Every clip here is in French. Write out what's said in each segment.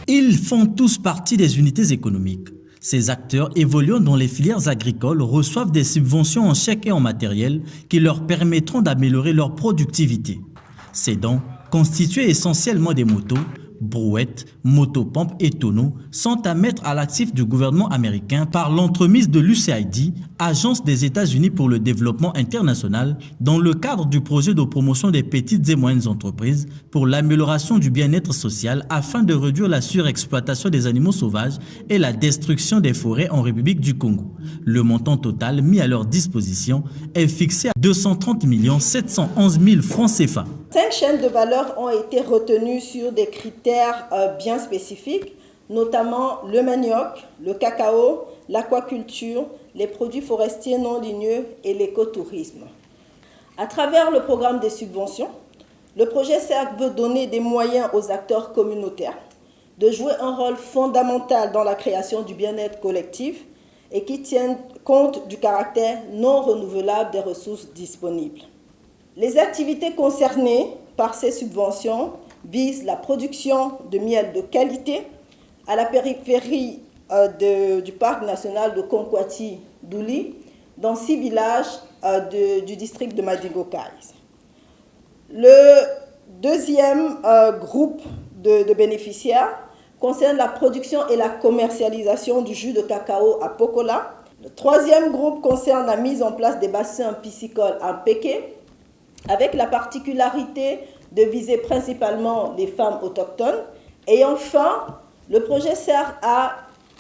Ils font tous partie des unités économiques. Ces acteurs évoluant dans les filières agricoles reçoivent des subventions en chèques et en matériel qui leur permettront d'améliorer leur productivité. Ces dons, constitués essentiellement des motos, brouettes, motopompes et tonneaux, sont à mettre à l'actif du gouvernement américain par l'entremise de l'USAID, Agence des États-Unis pour le développement international, dans le cadre du projet de promotion des petites et moyennes entreprises pour l'amélioration du bien-être social afin de réduire la surexploitation des animaux sauvages et la destruction des forêts en République du Congo. Le montant total mis à leur disposition est fixé à 230 711 000 francs CFA. 5 chaînes de valeur ont été retenues sur des critères bien spécifiques, notamment le manioc, le cacao, l'aquaculture, les produits forestiers non ligneux et l'écotourisme. À travers le programme des subventions, le projet CERC veut donner des moyens aux acteurs communautaires de jouer un rôle fondamental dans la création du bien-être collectif et qui tiennent compte du caractère non renouvelable des ressources disponibles. Les activités concernées par ces subventions visent la production de miel de qualité à la périphérie du parc national de Konkwati-Douli, dans 6 villages du district de Madingo-Kai. Le deuxième groupe de bénéficiaires concerne la production et la commercialisation du jus de cacao à Pokola. Le troisième groupe concerne la mise en place des bassins piscicoles à Péké, avec la particularité de viser principalement les femmes autochtones. Et enfin, le projet sert à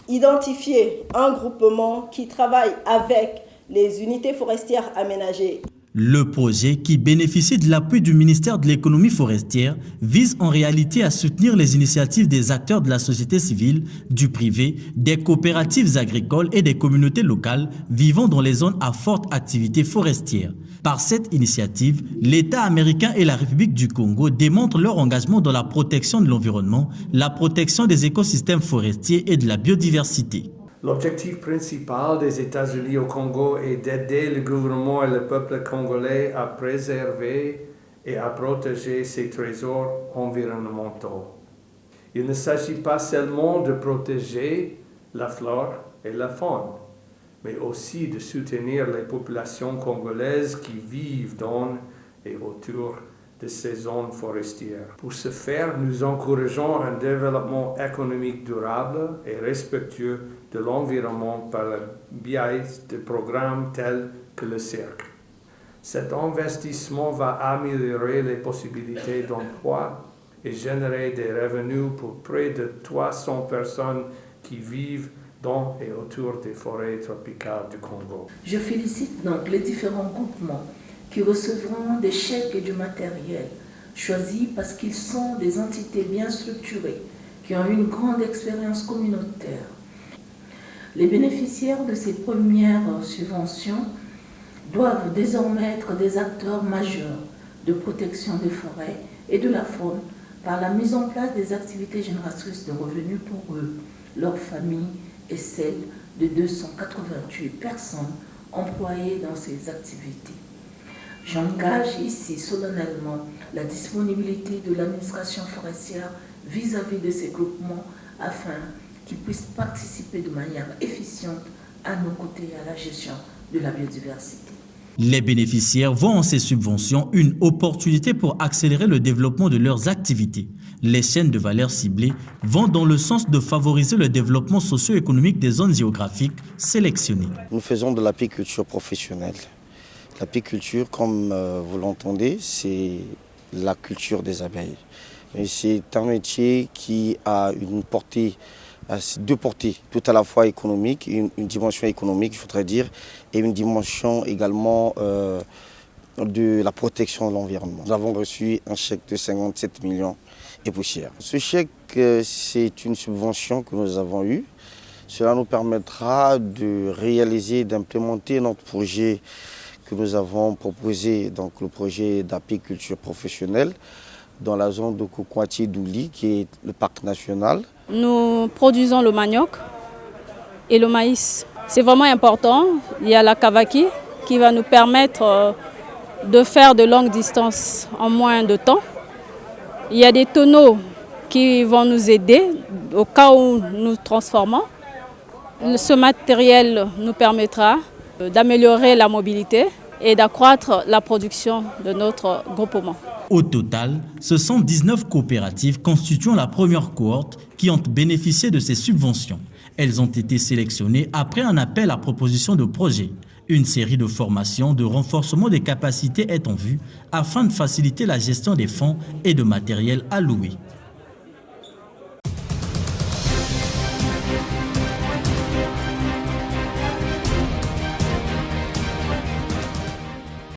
identifier un groupement qui travaille avec les unités forestières aménagées. Le projet, qui bénéficie de l'appui du ministère de l'économie forestière, vise en réalité à soutenir les initiatives des acteurs de la société civile, du privé, des coopératives agricoles et des communautés locales vivant dans les zones à forte activité forestière. Par cette initiative, l'État américain et la République du Congo démontrent leur engagement dans la protection de l'environnement, la protection des écosystèmes forestiers et de la biodiversité. L'objectif principal des États-Unis au Congo est d'aider le gouvernement et le peuple congolais à préserver et à protéger ses trésors environnementaux. Il ne s'agit pas seulement de protéger la flore et la faune, mais aussi de soutenir les populations congolaises qui vivent dans et autour de ces zones forestières. Pour ce faire, nous encourageons un développement économique durable et respectueux de l'environnement par le biais de programmes tels que le CERC. Cet investissement va améliorer les possibilités d'emploi et générer des revenus pour près de 300 personnes qui vivent dans et autour des forêts tropicales du Congo. Je félicite donc les différents groupements qui recevront des chèques et du matériel, choisis parce qu'ils sont des entités bien structurées, qui ont une grande expérience communautaire. Les bénéficiaires de ces premières subventions doivent désormais être des acteurs majeurs de protection des forêts et de la faune par la mise en place des activités génératrices de revenus pour eux, leurs familles et celles de 288 personnes employées dans ces activités. J'engage ici solennellement la disponibilité de l'administration forestière vis-à-vis de ces groupements afin qu'ils puissent participer de manière efficiente à nos côtés à la gestion de la biodiversité. Les bénéficiaires voient en ces subventions une opportunité pour accélérer le développement de leurs activités. Les chaînes de valeur ciblées vont dans le sens de favoriser le développement socio-économique des zones géographiques sélectionnées. Nous faisons de l'apiculture professionnelle. L'apiculture, comme vous l'entendez, c'est la culture des abeilles. Et c'est un métier qui a une portée, deux portées, tout à la fois économique, une dimension économique, je voudrais dire, et une dimension également de la protection de l'environnement. Nous avons reçu un chèque de 57 millions et poussière. Ce chèque, c'est une subvention que nous avons eue. Cela nous permettra de réaliser, d'implémenter notre projet que nous avons proposé, donc le projet d'apiculture professionnelle dans la zone de Konkwati-Douli, qui est le parc national. Nous produisons le manioc et le maïs. C'est vraiment important. Il y a la kavaki qui va nous permettre de faire de longues distances en moins de temps. Il y a des tonneaux qui qui vont nous aider au cas où nous transformons. Ce matériel nous permettra d'améliorer la mobilité et d'accroître la production de notre groupement. Au total, ce sont 19 coopératives constituant la première cohorte qui ont bénéficié de ces subventions. Elles ont été sélectionnées après un appel à proposition de projet. Une série de formations de renforcement des capacités est en vue afin de faciliter la gestion des fonds et de matériel alloués.